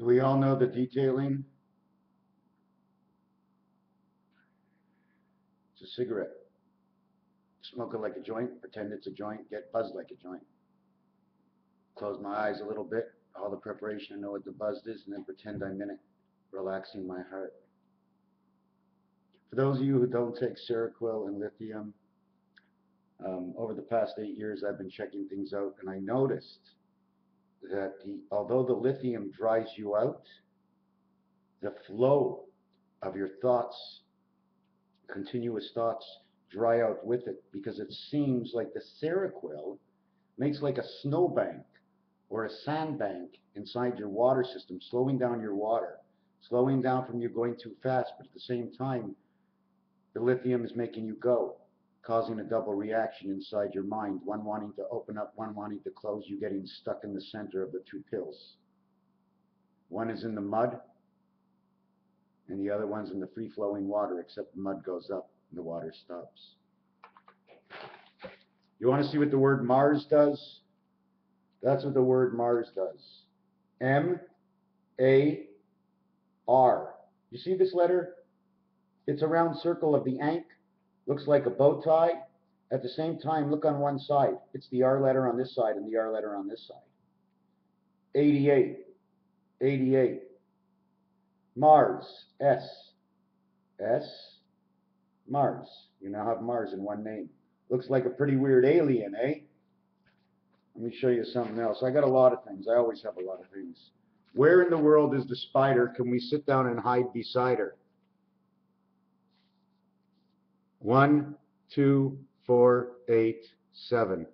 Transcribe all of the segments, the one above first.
Do we all know the detailing? It's a cigarette. Smoke it like a joint, pretend it's a joint, get buzzed like a joint. Close my eyes a little bit, all the preparation, I know what the buzz is, and then pretend I'm in it, relaxing my heart. For those of you who don't take Seroquel and lithium, over the past 8 years I've been checking things out, and I noticed that although the lithium dries you out, the flow of your thoughts, continuous thoughts, dry out with it, because it seems like the Seroquel makes like a snowbank or a sandbank inside your water system, slowing down your water, slowing down from you going too fast, but at the same time, the lithium is making you go, causing a double reaction inside your mind, one wanting to open up, one wanting to close, you getting stuck in the center of the two pills. One is in the mud, and the other one's in the free-flowing water, except the mud goes up and the water stops. You want to see what the word Mars does? That's what the word Mars does. M-A-R. You see this letter? It's a round circle of the ankh. Looks like a bow tie. At the same time, look on one side. It's the R letter on this side and the R letter on this side. 88. 88. Mars. S. S. Mars. You now have Mars in one name. Looks like a pretty weird alien, eh? Let me show you something else. I got a lot of things. I always have a lot of things. Where in the world is the spider? Can we sit down and hide beside her? 1, 2, 4, 8, 7.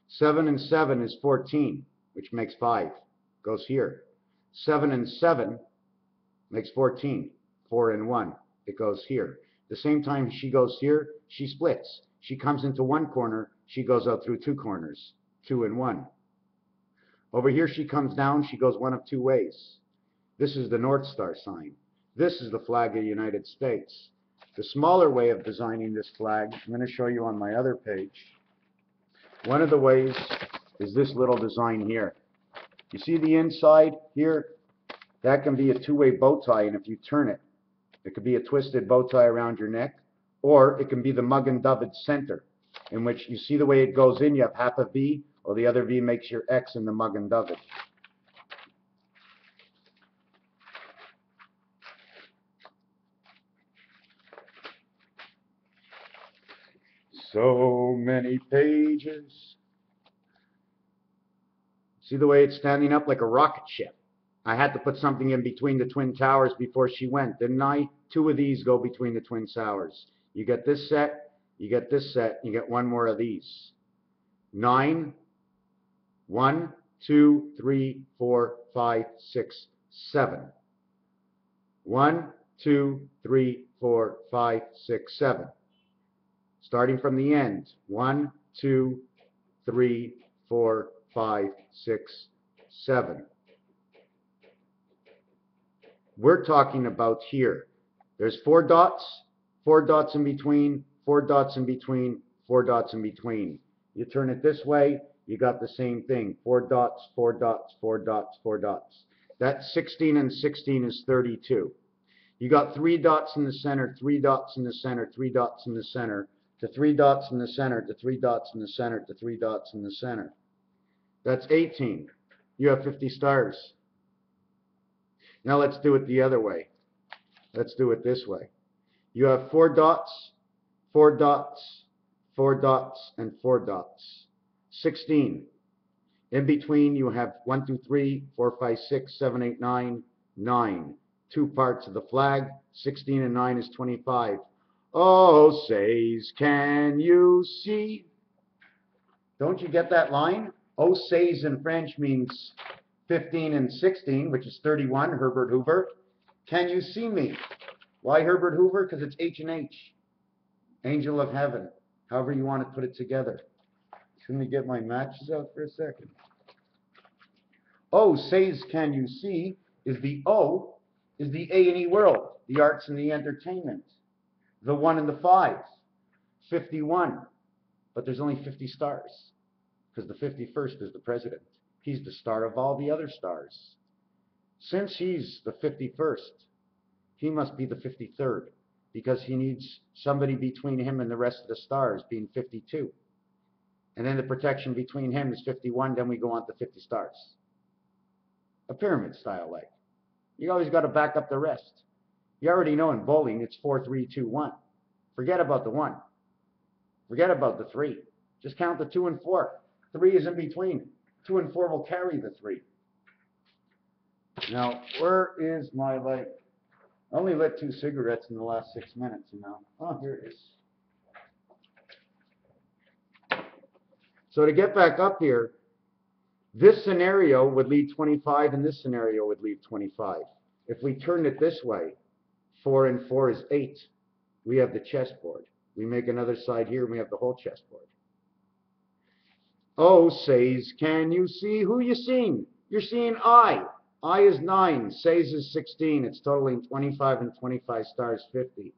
7 and 7 is 14, which makes 5. Goes here. 7 and 7 makes 14. 4 and 1. It goes here. The same time she goes here, she splits. She comes into one corner, she goes out through two corners. 2 and 1. Over here she comes down, she goes one of two ways. This is the North Star sign. This is the flag of the United States. The smaller way of designing this flag, I'm going to show you on my other page. One of the ways is this little design here. You see the inside here? That can be a two-way bow tie, and if you turn it, it could be a twisted bow tie around your neck, or it can be the Magen David center, in which you see the way it goes in, you have half a V, or the other V makes your X in the Magen David. So many pages. See the way it's standing up like a rocket ship? I had to put something in between the Twin Towers before she went, didn't I? 2 of these go between the Twin Towers. You get this set, you get this set, you get one more of these. 9, 1, 2, 3, 4, 5, 6, 7. 1, 2, 3, 4, 5, 6, 7. Starting from the end. 1, 2, 3, 4, 5, 6, 7. We're talking about here. There's 4 dots in between, 4 dots in between, 4 dots in between. You turn it this way, you got the same thing. 4 dots, 4 dots, 4 dots, 4 dots. That's 16 and 16 is 32. You got 3 dots in the center, 3 dots in the center, 3 dots in the center, to 3 dots in the center, to 3 dots in the center, to 3 dots in the center. That's 18. You have 50 stars. Now let's do it the other way. Let's do it this way. You have 4 dots, 4 dots, 4 dots, and 4 dots. 16. In between you have 1, 2, 3, 4, 5, 6, 7, 8, 9, 9. 2 parts of the flag. 16 and 9 is 25. Oh, says, can you see? Don't you get that line? Oh, says in French means 15 and 16, which is 31, Herbert Hoover. Can you see me? Why Herbert Hoover? Because it's H and H. Angel of Heaven. However you want to put it together. Let me get my matches out for a second. Oh, says, can you see? Is the O, is the A&E world, the arts and the entertainment. The 1 and the 5. 51. But there's only 50 stars. Because the 51st is the president. He's the star of all the other stars. Since he's the 51st, he must be the 53rd, because he needs somebody between him and the rest of the stars, being 52. And then the protection between him is 51, then we go on to 50 stars. A pyramid style like. You always got to back up the rest. You already know in bowling it's 4, 3, 2, 1. Forget about the 1. Forget about the 3. Just count the 2 and 4. 3 is in between. 2 and 4 will carry the 3. Now, where is my light? I only lit 2 cigarettes in the last 6 minutes, you know. Oh, here it is. So to get back up here, this scenario would lead 25 and this scenario would lead 25. If we turn it this way, 4 and 4 is 8. We have the chessboard. We make another side here and we have the whole chessboard. Oh, says, can you see who you seeing? You're seeing I. I is 9. Says is 16. It's totaling 25 and 25 stars, 50.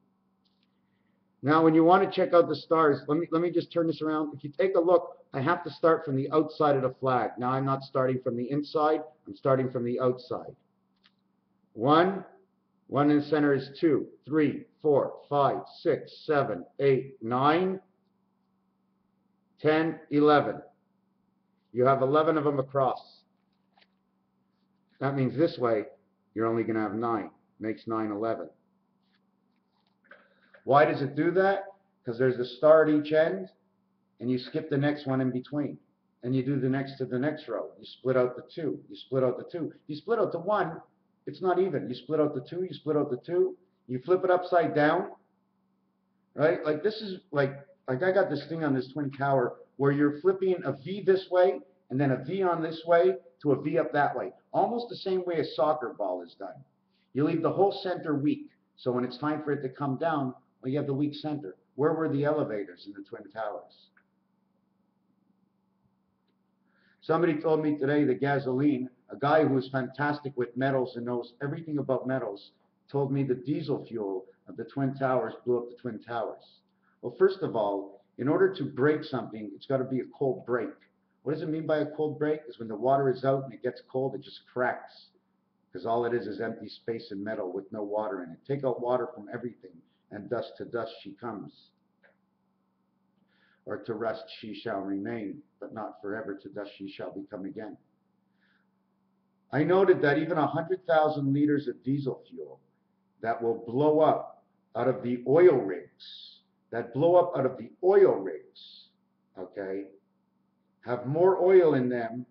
Now, when you want to check out the stars, let me just turn this around. If you take a look, I have to start from the outside of the flag. Now, I'm not starting from the inside. I'm starting from the outside. 1. 1 in the center is 2, 3, 4, 5, 6, 7, 8, 9, 10, 11. You have 11 of them across. That means this way, you're only going to have 9. Makes 9, 11. Why does it do that? Because there's a star at each end, and you skip the next one in between. And you do the next to the next row. You split out the 2. You split out the 2. You split out the 1, it's not even. You split out the 2, you split out the 2. You flip it upside down, right? Like this is like I got this thing on this twin tower where you're flipping a V this way, and then a V on this way to a V up that way. Almost the same way a soccer ball is done. You leave the whole center weak. So when it's time for it to come down, well, you have the weak center. Where were the elevators in the Twin Towers? Somebody told me today the gasoline, a guy who is fantastic with metals and knows everything about metals, told me the diesel fuel of the Twin Towers blew up the Twin Towers. Well, first of all, in order to break something, it's got to be a cold break. What does it mean by a cold break? Is when the water is out and it gets cold, it just cracks. Because all it is empty space and metal with no water in it. Take out water from everything, and dust to dust she comes. Or to rust she shall remain, but not forever, to dust she shall become again. I noted that even 100,000 liters of diesel fuel that will blow up out of the oil rigs, okay, have more oil in them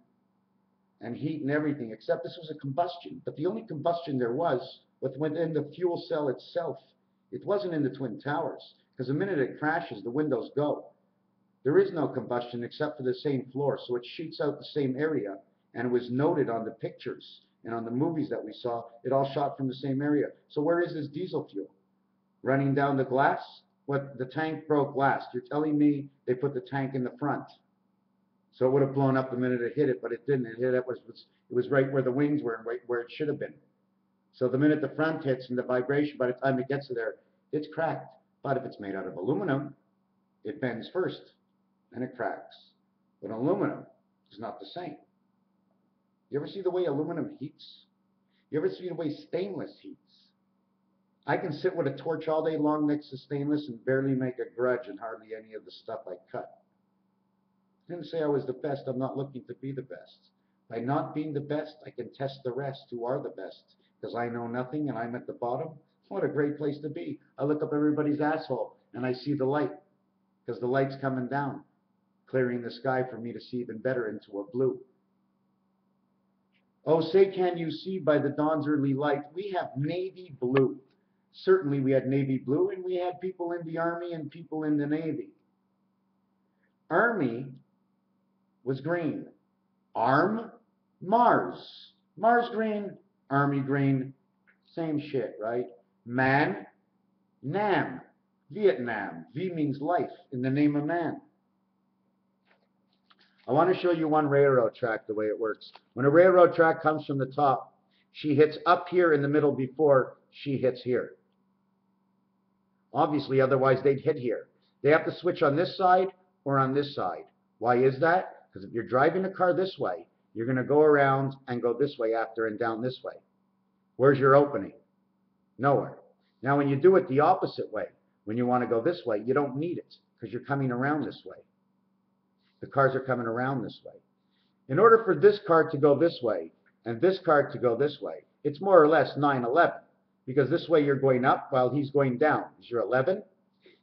and heat and everything, except this was a combustion. But the only combustion there was within the fuel cell itself. It wasn't in the Twin Towers, because the minute it crashes, the windows go. There is no combustion except for the same floor, so it shoots out the same area, and it was noted on the pictures and on the movies that we saw, it all shot from the same area. So where is this diesel fuel? Running down the glass? What, the tank broke last. You're telling me they put the tank in the front. So it would have blown up the minute it hit it, but it didn't. It was right where the wings were and right where it should have been. So the minute the front hits and the vibration, by the time it gets to there, it's cracked. But if it's made out of aluminum, it bends first, and it cracks. But aluminum is not the same. You ever see the way aluminum heats? You ever see the way stainless heats? I can sit with a torch all day long next to stainless and barely make a grudge in hardly any of the stuff I cut. I didn't say I was the best. I'm not looking to be the best. By not being the best, I can test the rest who are the best. Because I know nothing and I'm at the bottom. What a great place to be. I look up everybody's asshole and I see the light. Because the light's coming down, clearing the sky for me to see even better into a blue. Oh, say can you see by the dawn's early light, we have navy blue. Certainly we had navy blue, and we had people in the Army and people in the Navy. Army was green. Arm, Mars. Mars green, Army green, same shit, right? Man, Nam, Vietnam. V means life, in the name of man. I want to show you one railroad track, the way it works. When a railroad track comes from the top, she hits up here in the middle before she hits here. Obviously, otherwise they'd hit here. They have to switch on this side or on this side. Why is that? Because if you're driving a car this way, you're going to go around and go this way after and down this way. Where's your opening? Nowhere. Now, when you do it the opposite way, when you want to go this way, you don't need it because you're coming around this way. The cars are coming around this way. In order for this car to go this way and this car to go this way, it's more or less 9/11 because this way you're going up while he's going down. Is your 11?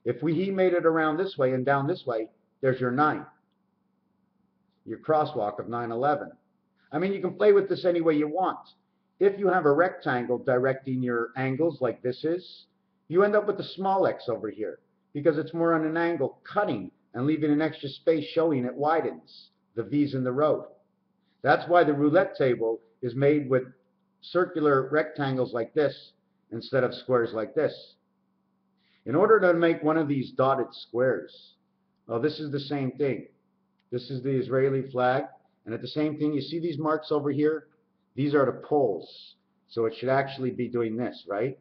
If he made it around this way and down this way, there's your 9. Your crosswalk of 9/11. I mean, you can play with this any way you want. If you have a rectangle directing your angles like this is, you end up with a small x over here because it's more on an angle cutting and leaving an extra space showing it widens the V's in the road. That's why the roulette table is made with circular rectangles like this instead of squares like this. In order to make one of these dotted squares, well, this is the same thing. This is the Israeli flag, and at the same thing, you see these marks over here? These are the poles. So it should actually be doing this, right? It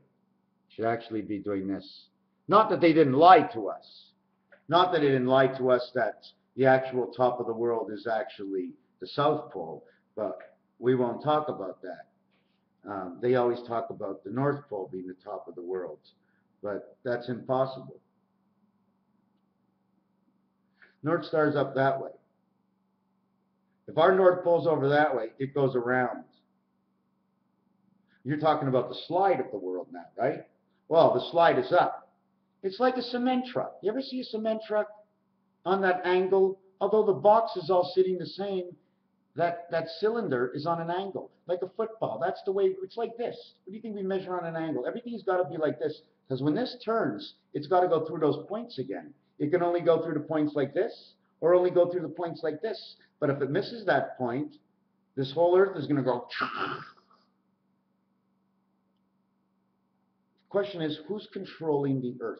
should actually be doing this. Not that they didn't lie to us. Not that they didn't lie to us that the actual top of the world is actually the South Pole, but we won't talk about that. They always talk about the North Pole being the top of the world, but that's impossible. North Star's up that way. If our North Pole's over that way, it goes around. You're talking about the slide of the world now, right? Well, the slide is up. It's like a cement truck. You ever see a cement truck on that angle? Although the box is all sitting the same, that cylinder is on an angle, like a football. That's the way, it's like this. What do you think we measure on an angle? Everything's got to be like this, because when this turns, it's got to go through those points again. It can only go through the points like this, or only go through the points like this. But if it misses that point, this whole earth is going to go. The question is, who's controlling the earth?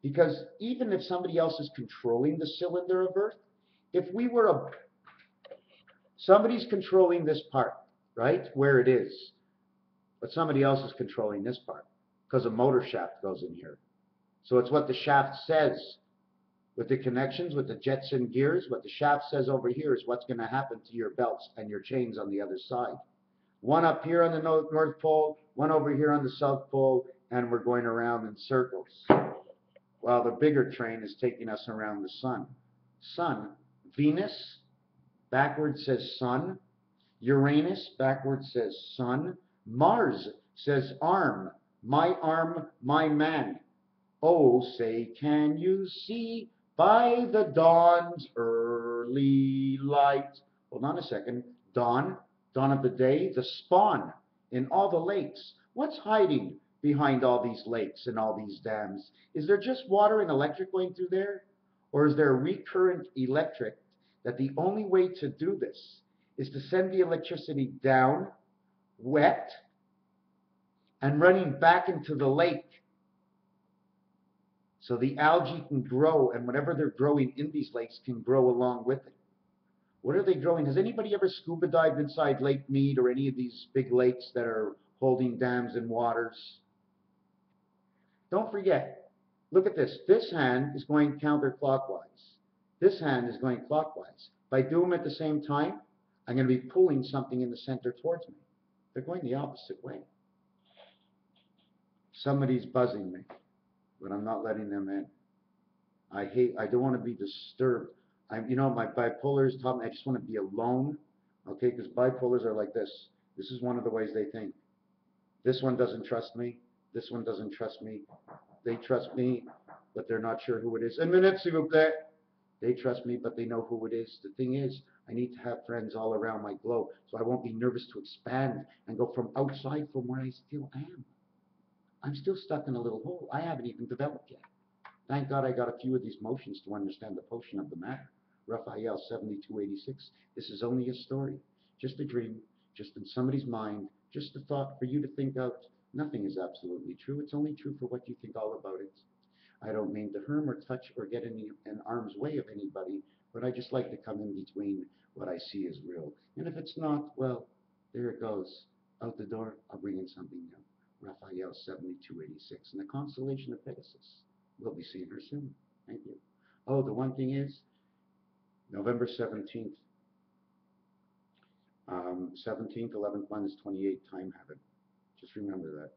Because even if somebody else is controlling the cylinder of earth, if we were somebody's controlling this part, right, where it is, but somebody else is controlling this part because a motor shaft goes in here. So it's what the shaft says with the connections, with the jets and gears. What the shaft says over here is what's going to happen to your belts and your chains on the other side. One up here on the North Pole, one over here on the South Pole, and we're going around in circles. While the bigger train is taking us around the sun. Sun, Venus, backwards says sun. Uranus, backwards says sun. Mars says arm. My arm, my man. Oh, say, can you see by the dawn's early light? Hold on a second. Dawn, dawn of the day, the spawn in all the lakes. What's hiding behind all these lakes and all these dams? Is there just water and electric going through there? Or is there recurrent electric that the only way to do this is to send the electricity down, wet, and running back into the lake so the algae can grow, and whatever they're growing in these lakes can grow along with it? What are they growing? Has anybody ever scuba dived inside Lake Mead or any of these big lakes that are holding dams and waters? Don't forget, look at this. This hand is going counterclockwise. This hand is going clockwise. If I do them at the same time, I'm going to be pulling something in the center towards me. They're going the opposite way. Somebody's buzzing me, but I'm not letting them in. I don't want to be disturbed. My bipolars taught me I just want to be alone, okay, because bipolars are like this. This is one of the ways they think. This one doesn't trust me. This one doesn't trust me. They trust me, but they're not sure who it is. Une minute, s'il vous plaît. They trust me, but they know who it is. The thing is, I need to have friends all around my globe, so I won't be nervous to expand and go from outside from where I still am. I'm still stuck in a little hole. I haven't even developed yet. Thank God I got a few of these motions to understand the potion of the matter. Raphael 7286. This is only a story, just a dream, just in somebody's mind, just a thought for you to think out. Nothing is absolutely true. It's only true for what you think all about it. I don't mean to harm or touch or get in arm's way of anybody, but I just like to come in between what I see as real. And if it's not, well, there it goes. Out the door, I'll bring in something new. Raphael 7286 and the constellation of Pegasus. We'll be seeing her soon. Thank you. Oh, the one thing is, November 17th, 17th, 11th minus 28, time habit. Just remember that.